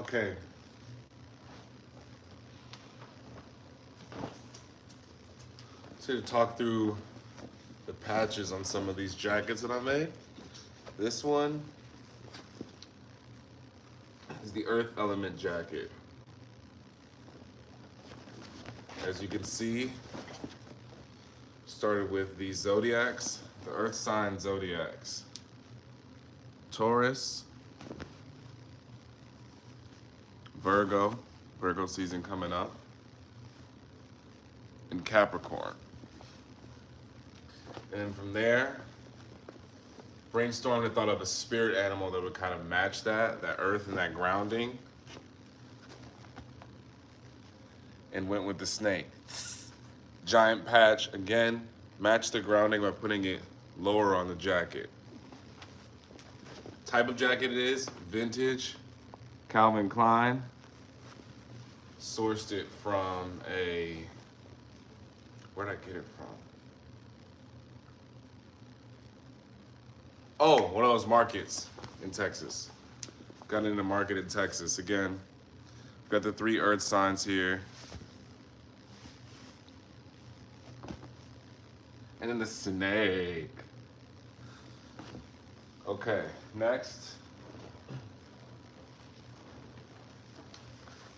Okay. So to talk through the patches on some of these jackets that I made. This one is the Earth Element jacket. As you can see, started with the zodiacs, the Earth sign zodiacs. Taurus, Virgo, Virgo season coming up, and Capricorn. And from there, brainstormed and thought of a spirit animal that would kind of match that earth and that grounding. And went with the snake. Giant patch, again, matched the grounding by putting it lower on the jacket. Type of jacket it is, vintage, Calvin Klein. Sourced it from where'd I get it from? Oh, one of those markets in Texas. Got it in the market in Texas. Again, got the 3 earth signs here. And then the snake. Okay, next.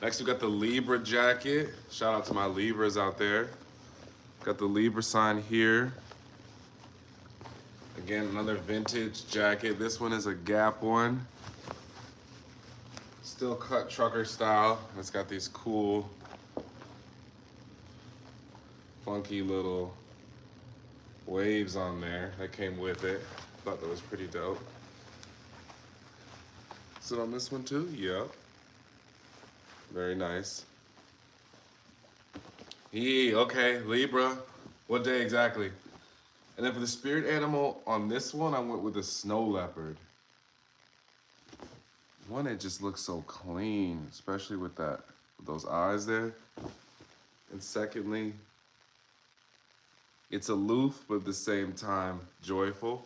Next we got the Libra jacket. Shout out to my Libras out there. Got the Libra sign here. Again, another vintage jacket. This one is a Gap one. Still cut trucker style. It's got these cool, funky little waves on there that came with it. Thought that was pretty dope. Is it on this one too? Yep. Very nice. Okay, Libra. What day exactly? And then for the spirit animal on this one, I went with a snow leopard. One, it just looks so clean, especially with those eyes there. And secondly, it's aloof, but at the same time, joyful.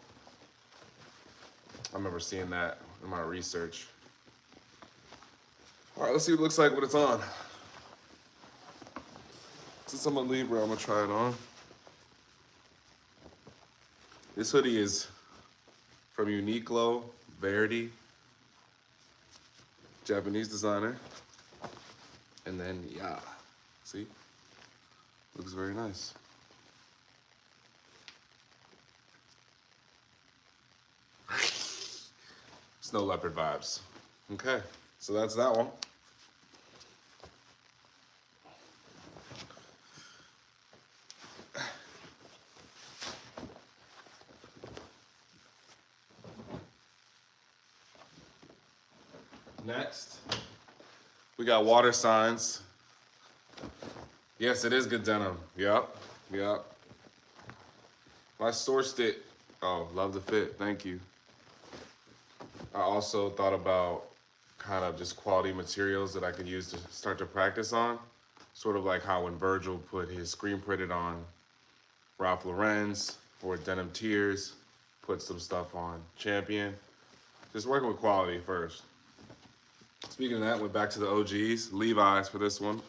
I remember seeing that in my research. All right, let's see what it looks like when it's on. Since I'm a Libra, I'm gonna try it on. This hoodie is from Uniqlo, Verdi, Japanese designer. And then, yeah, see? Looks very nice. Snow leopard vibes. Okay, so that's that one. Next, we got water signs. Yes, it is good denim. Yep. I sourced it. Oh, love the fit. Thank you. I also thought about kind of just quality materials that I could use to start to practice on. Sort of like how when Virgil put his screen printed on Ralph Lauren's or Denim Tears, put some stuff on Champion. Just working with quality first. Speaking of that, went back to the OGs, Levi's for this one.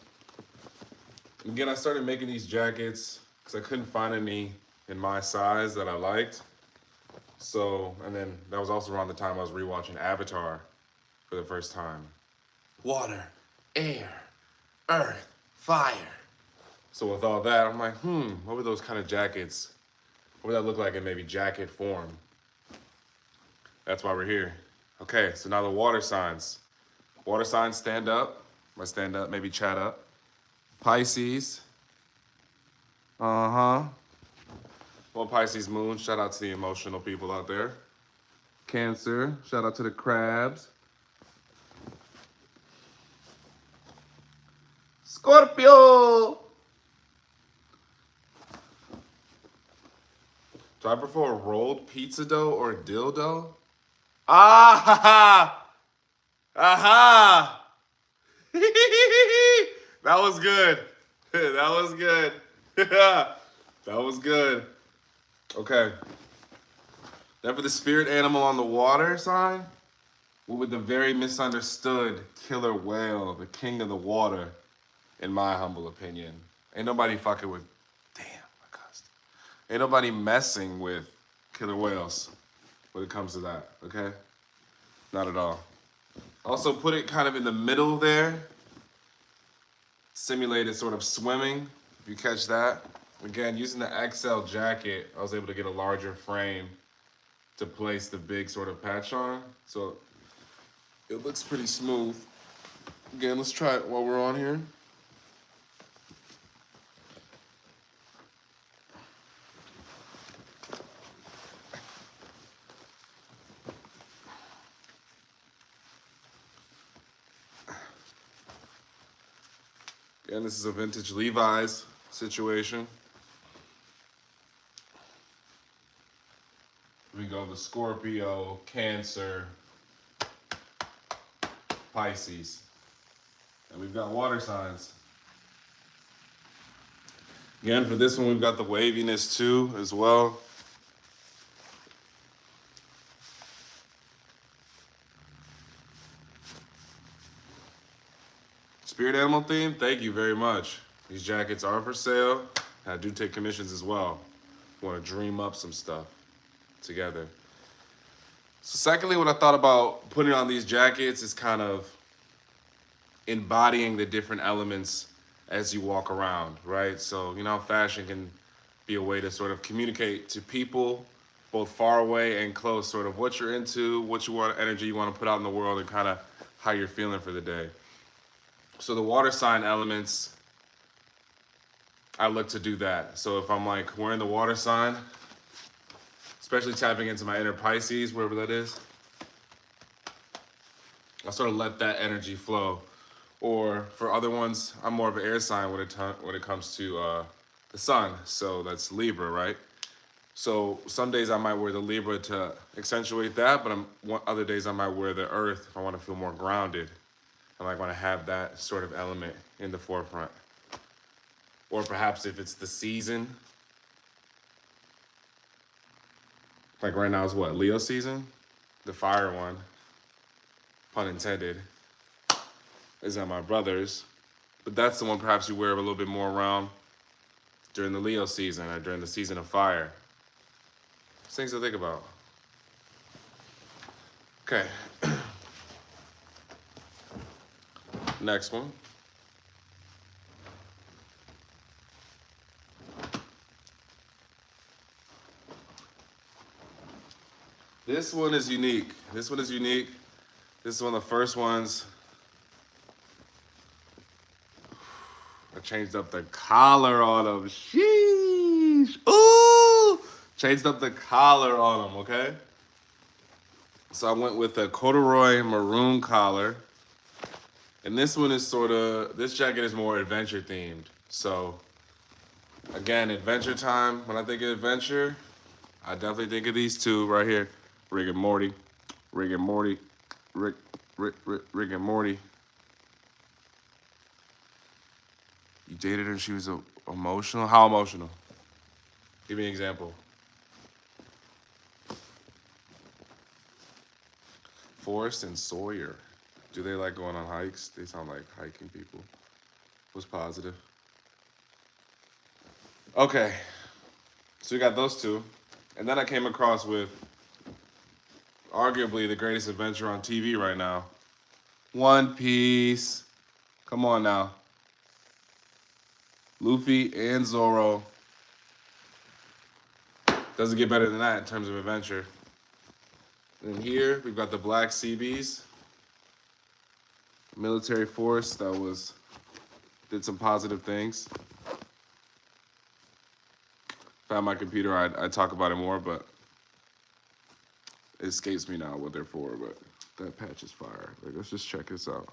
Again, I started making these jackets because I couldn't find any in my size that I liked. So, and then that was also around the time I was rewatching Avatar for the first time. Water, air, earth, fire. So with all that, I'm like, what would those kind of jackets, what would that look like in maybe jacket form? That's why we're here. Okay, so now the water signs. Water signs, stand up. Might stand up, maybe chat up. Pisces. Well, Pisces moon, shout out to the emotional people out there. Cancer, shout out to the crabs. Scorpio. Do I prefer a rolled pizza dough or a dildo? Ah! Aha! That was good. That was good. That was good. Okay. Then for the spirit animal on the water sign, with the very misunderstood killer whale, the king of the water, in my humble opinion. Ain't nobody fucking with, damn, I cussed. Ain't nobody messing with killer whales when it comes to that, okay? Not at all. Also put it kind of in the middle there. Simulated sort of swimming, if you catch that. Again, using the XL jacket, I was able to get a larger frame to place the big sort of patch on. So it looks pretty smooth. Again, let's try it while we're on here. Again, this is a vintage Levi's situation. We go the Scorpio, Cancer, Pisces. And we've got water signs. Again, for this one, we've got the waviness too, as well. Spirit animal theme, thank you very much. These jackets are for sale. I do take commissions as well. Want to dream up some stuff together. So secondly, what I thought about putting on these jackets is kind of embodying the different elements as you walk around, right? So, you know, fashion can be a way to sort of communicate to people, both far away and close, sort of what you're into, what you want, energy you want to put out in the world, and kind of how you're feeling for the day. So the water sign elements, I look to do that. So if I'm like wearing the water sign, especially tapping into my inner Pisces, wherever that is, I sort of let that energy flow. Or for other ones, I'm more of an air sign when it comes to the sun. So that's Libra, right? So some days I might wear the Libra to accentuate that, but other days I might wear the earth if I want to feel more grounded. I like want to have that sort of element in the forefront. Or perhaps if it's the season. Like right now is what, Leo season? The fire one, pun intended, is at my brother's. But that's the one perhaps you wear a little bit more around during the Leo season or during the season of fire. It's things to think about. Okay. Next one. This one is unique. This one is unique. This is one of the first ones. I changed up the collar on them. Sheesh. Ooh! Changed up the collar on them, okay? So I went with a corduroy maroon collar. And this one is this jacket is more adventure themed. So again, adventure time. When I think of adventure, I definitely think of these two right here. Rick and Morty. Rick and Morty. Rick and Morty. You dated her and she was emotional? How emotional? Give me an example. Forrest and Sawyer. Do they like going on hikes? They sound like hiking people. Was positive. Okay. So we got those two. And then I came across with arguably the greatest adventure on TV right now. One Piece. Come on now. Luffy and Zoro. Doesn't get better than that in terms of adventure. And here we've got the Black Seabees. Military force that did some positive things. If I had my computer, I'd talk about it more, but it escapes me now what they're for, but that patch is fire. Like, let's just check this out.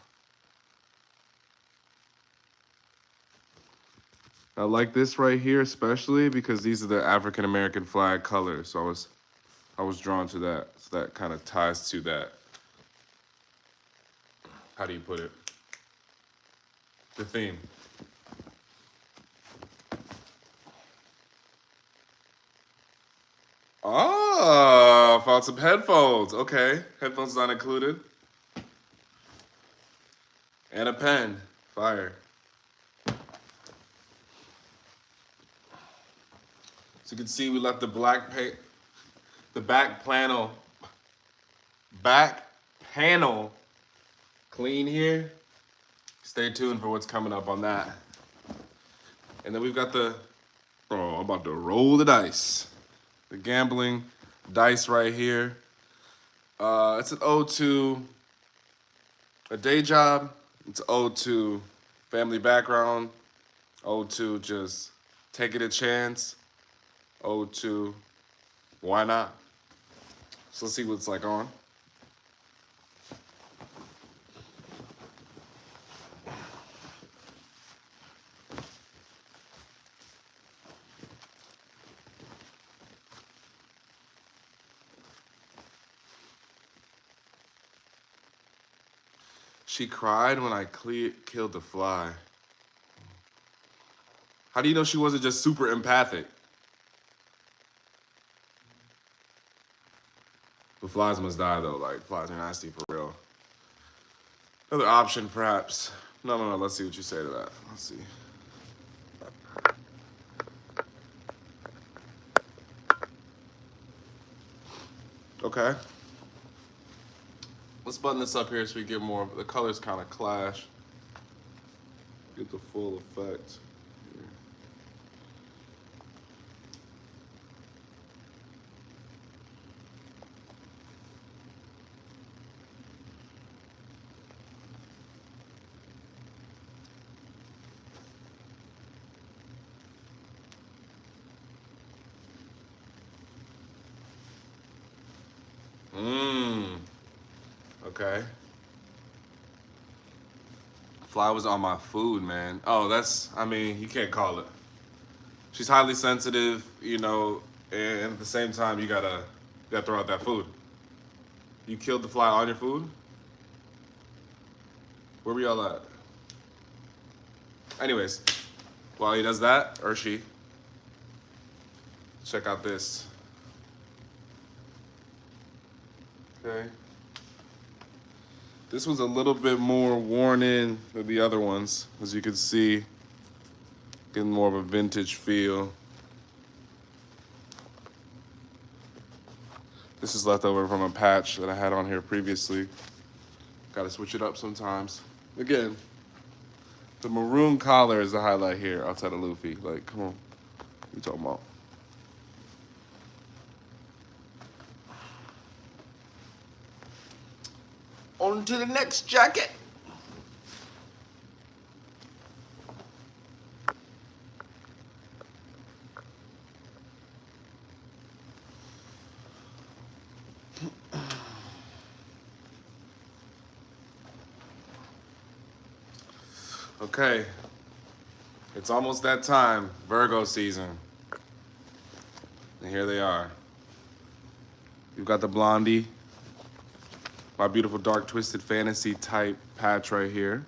I like this right here, especially because these are the African American flag colors. So I was drawn to that. So that kind of ties to that. How do you put it? The theme. Oh, found some headphones. Okay, headphones not included. And a pen. Fire. So you can see we left the the back panel clean here. Stay tuned for what's coming up on that. And then we've got I'm about to roll the dice. The gambling dice right here. It's an ode to a day job. It's an ode to family background. Ode to just taking a chance. Ode to why not? So let's see what's like on. She cried when I killed the fly. How do you know she wasn't just super empathic? The flies must die though, like flies are nasty for real. Another option perhaps. No, let's see what you say to that. Let's see. Okay. Let's button this up here so we get more, the colors kind of clash. Get the full effect. Okay. Fly was on my food, man. Oh, you can't call it. She's highly sensitive, and at the same time, you gotta throw out that food. You killed the fly on your food? Where were y'all at? Anyways, while he does that, or she, check out this. Okay. This one's a little bit more worn in than the other ones, as you can see, getting more of a vintage feel. This is left over from a patch that I had on here previously. Gotta switch it up sometimes. Again, the maroon collar is the highlight here outside of Luffy. Like, come on, what you talking about? On to the next jacket. Okay, it's almost that time, Virgo season. And here they are. You've got the blondie, my beautiful dark twisted fantasy type patch right here.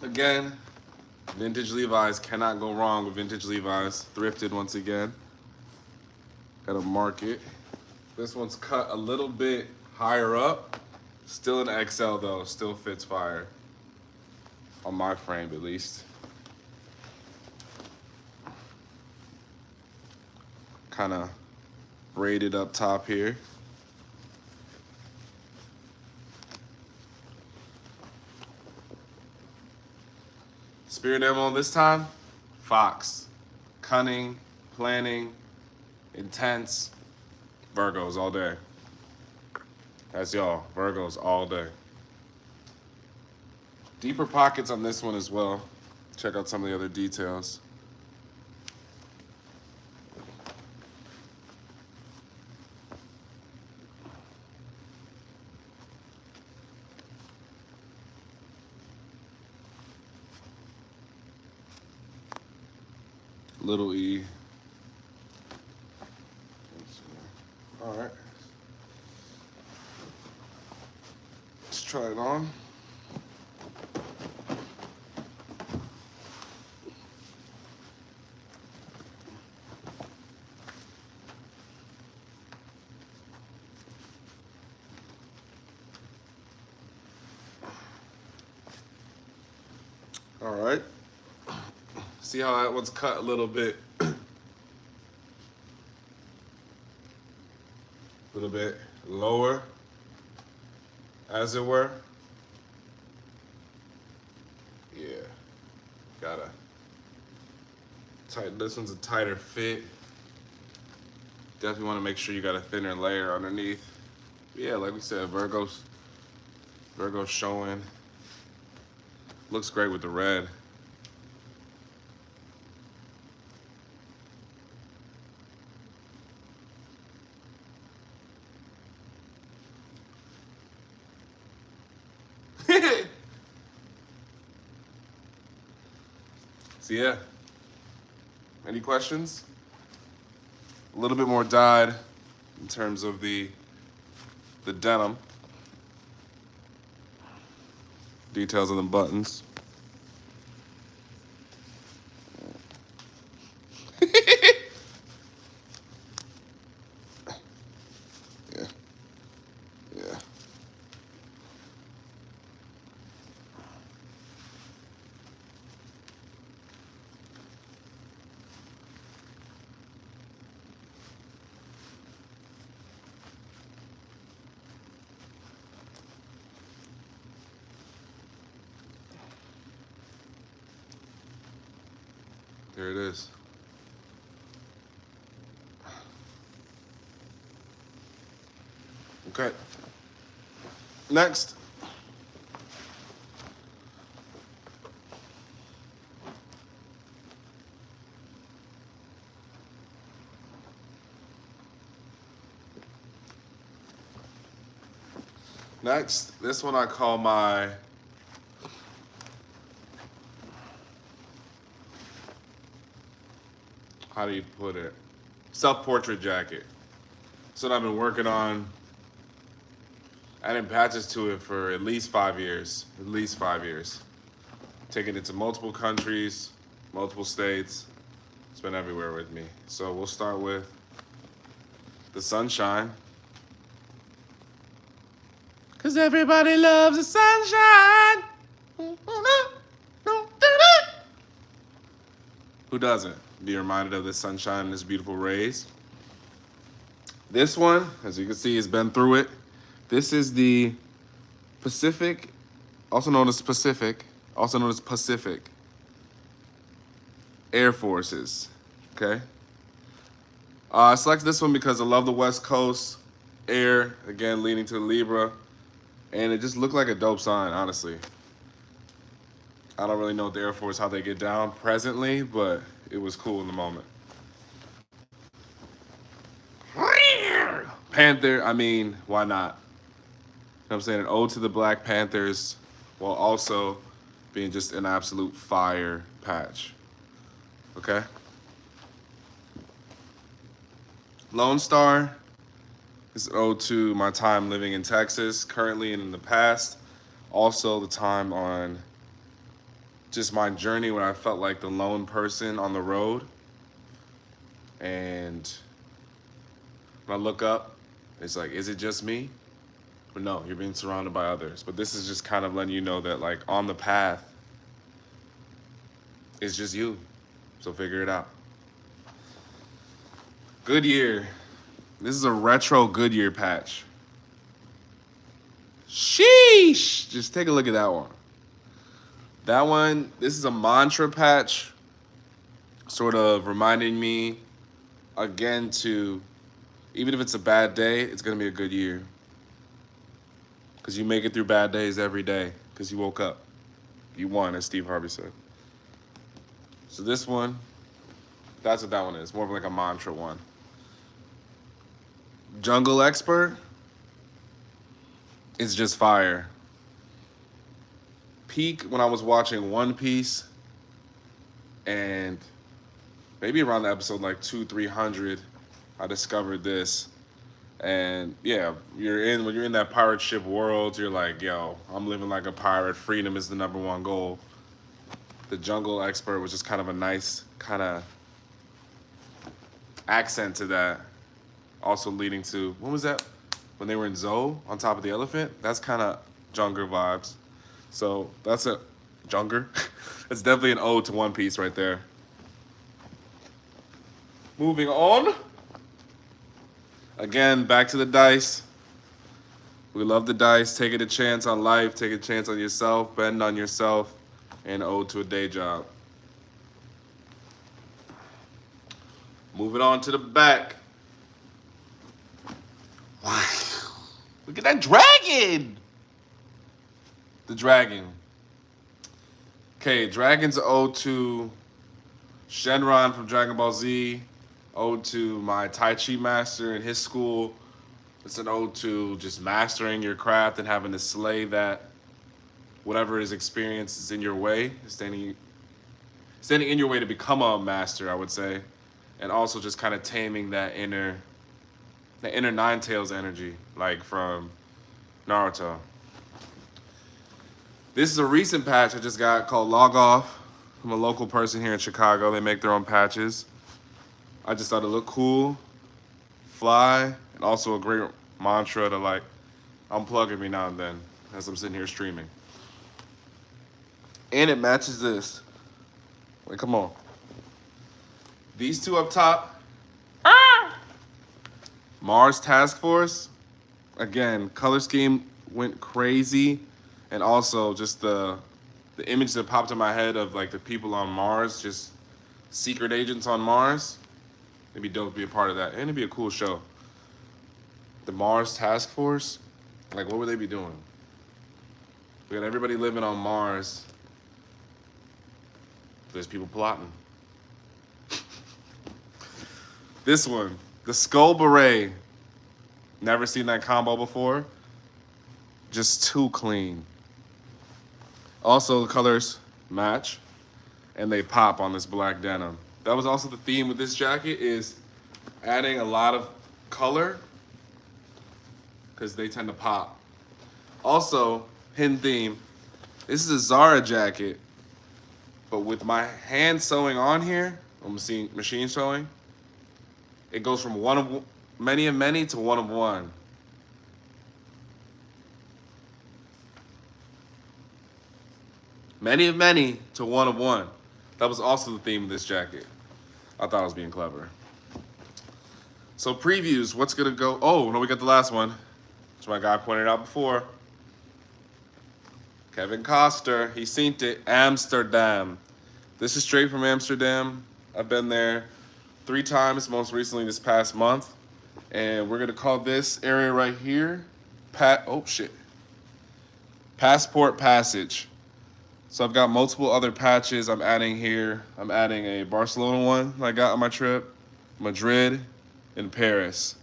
Again, vintage Levi's, cannot go wrong with vintage Levi's. Thrifted once again. Gotta mark it. This one's cut a little bit higher up. Still an XL though, still fits fire. On my frame at least. Kinda braided up top here. Spirit animal this time, fox. Cunning, planning, intense, Virgos all day. That's y'all, Virgos all day. Deeper pockets on this one as well. Check out some of the other details. Little E. All right. Let's try it on. All right. See how that one's cut a little bit. A little bit lower, as it were. Yeah. Gotta tighten. This one's a tighter fit. Definitely want to make sure you got a thinner layer underneath. Yeah, like we said, Virgo's showing. Looks great with the red. So yeah, any questions? A little bit more dyed in terms of the denim. Details on the buttons. Yeah, yeah. There it is. Okay. Next. Next, this one I call my how do you put it? Self-portrait jacket. That's what I've been working on. Adding patches to it for at least 5 years. At least 5 years. Taking it to multiple countries, multiple states. It's been everywhere with me. So we'll start with the sunshine. 'Cause everybody loves the sunshine. Who doesn't? Be reminded of the sunshine and its beautiful rays. This one, as you can see, has been through it. This is the Pacific, also known as Pacific Air Forces, okay? I selected this one because I love the West Coast air, again, leading to the Libra, and it just looked like a dope sign, honestly. I don't really know what the Air Force, how they get down presently, but it was cool in the moment. Panther, I mean, why not? You know what I'm saying? An ode to the Black Panthers while also being just an absolute fire patch. Okay? Lone Star is an ode to my time living in Texas currently and in the past. Also the time on just my journey when I felt like the lone person on the road. And when I look up, it's like, is it just me? But no, you're being surrounded by others. But this is just kind of letting you know that, like, on the path, it's just you. So figure it out. Goodyear. This is a retro Goodyear patch. Sheesh! Just take a look at that one. That one, this is a mantra patch, sort of reminding me, again, to, even if it's a bad day, it's gonna be a good year. Because you make it through bad days every day, because you woke up. You won, as Steve Harvey said. So this one, that's what that one is, more of like a mantra one. Jungle Expert is just fire. Peak when I was watching One Piece, and maybe around the episode like 200-300, I discovered this. And yeah, when you're in that pirate ship world, you're like, yo, I'm living like a pirate. Freedom is the #1 goal. The Jungle Expert was just kind of a nice kind of accent to that. Also leading to, when was that? When they were in Zoe on top of the elephant? That's kind of jungle vibes. So that's a Junger. It's definitely an ode to One Piece right there. Moving on. Again, back to the dice. We love the dice. Taking a chance on life, take a chance on yourself, bend on yourself, and ode to a day job. Moving on to the back. Wow. Look at that dragon! The dragon. Okay, dragon's ode to Shenron from Dragon Ball Z. Ode to my Tai Chi master in his school. It's an ode to just mastering your craft and having to slay that whatever his experience is in your way, standing in your way to become a master, I would say. And also just kind of taming that inner Nine Tails energy, like from Naruto. This is a recent patch I just got called Log Off from a local person here in Chicago. They make their own patches. I just thought it looked cool, fly, and also a great mantra to like unplug every now and then as I'm sitting here streaming. And it matches this. Wait, come on. These two up top. Mars Task Force. Again, color scheme went crazy. And also just the image that popped in my head of like the people on Mars, just secret agents on Mars. It'd be dope to be a part of that. And it'd be a cool show. The Mars Task Force, like what would they be doing? We got everybody living on Mars. There's people plotting. This one, the Skull Beret. Never seen that combo before. Just too clean. Also, the colors match, and they pop on this black denim. That was also the theme with this jacket, is adding a lot of color, because they tend to pop. Also, hidden theme, this is a Zara jacket, but with my hand sewing on here, or machine sewing, it goes from many of many to one of one. Many of many to one of one. That was also the theme of this jacket. I thought I was being clever. So previews, what's gonna go? Oh, no, we got the last one, which my guy pointed out before. Kevin Costner, he synced it, Amsterdam. This is straight from Amsterdam. I've been there 3 times, most recently this past month. And we're gonna call this area right here, Passport Passage. So I've got multiple other patches I'm adding here. I'm adding a Barcelona one I got on my trip, Madrid, and Paris.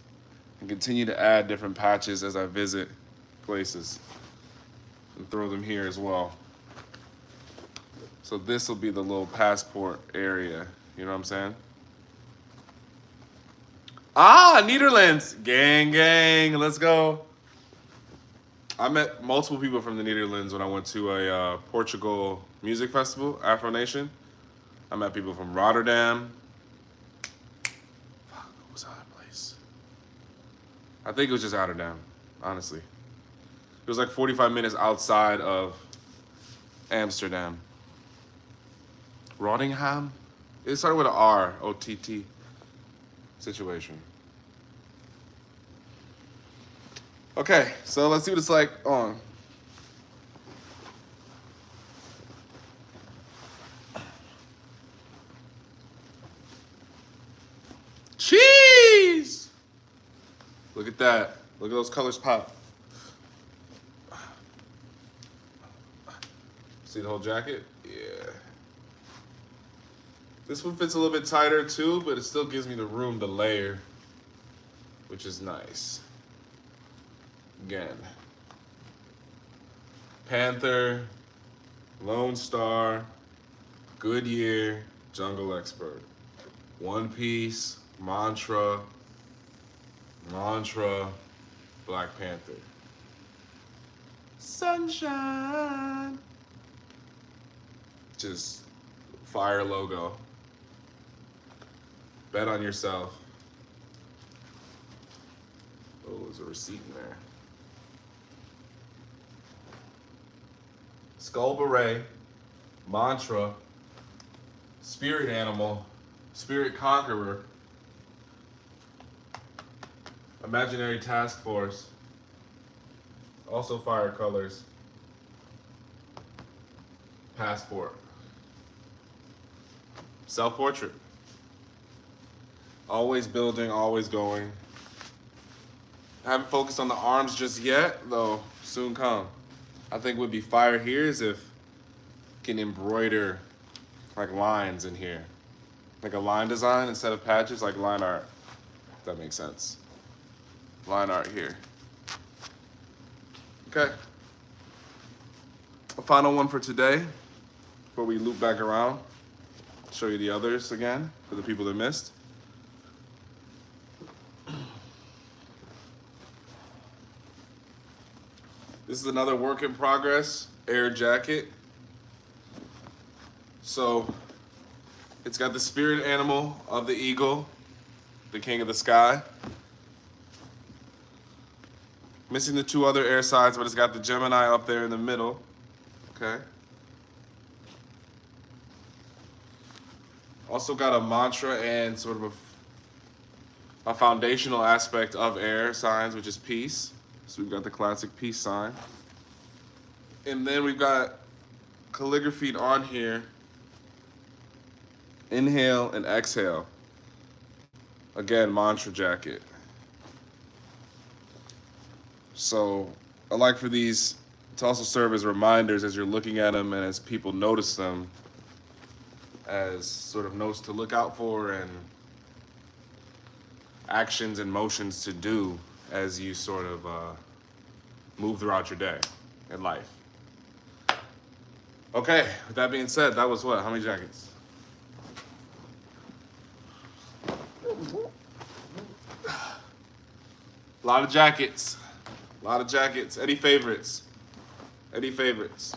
And continue to add different patches as I visit places and throw them here as well. So this will be the little passport area. You know what I'm saying? Ah, Netherlands. Gang, gang, let's go. I met multiple people from the Netherlands when I went to a Portugal music festival, Afro Nation. I met people from Rotterdam. Fuck, what was that place? I think it was just Rotterdam, honestly. It was like 45 minutes outside of Amsterdam. Rottingham? It started with an R, O-T-T situation. Okay, so let's see what it's like on. Cheese! Look at that. Look at those colors pop. See the whole jacket? Yeah. This one fits a little bit tighter too, but it still gives me the room to layer, which is nice. Again, Panther, Lone Star, Goodyear, Jungle Expert, One Piece, Mantra, Black Panther. Sunshine. Just fire logo. Bet on yourself. Oh, there's a receipt in there. Skull Beret, mantra, spirit animal, spirit conqueror, imaginary task force, also fire colors, passport, self-portrait. Always building, always going. I haven't focused on the arms just yet, though soon come. I think would be fire here is if you can embroider like lines in here. Like a line design instead of patches, like line art. If that makes sense. Line art here. Okay. A final one for today before we loop back around. Show you the others again for the people that missed. This is another work in progress, air jacket. So it's got the spirit animal of the eagle, the king of the sky. Missing the two other air sides, but it's got the Gemini up there in the middle, okay? Also got a mantra and sort of a foundational aspect of air signs, which is peace. So we've got the classic peace sign. And then we've got calligraphied on here, inhale and exhale. Again, mantra jacket. So I like for these to also serve as reminders as you're looking at them and as people notice them, as sort of notes to look out for and actions and motions to do as you sort of move throughout your day and life. Okay, with that being said, that was what? How many jackets? A lot of jackets. A lot of jackets. Any favorites? Any favorites?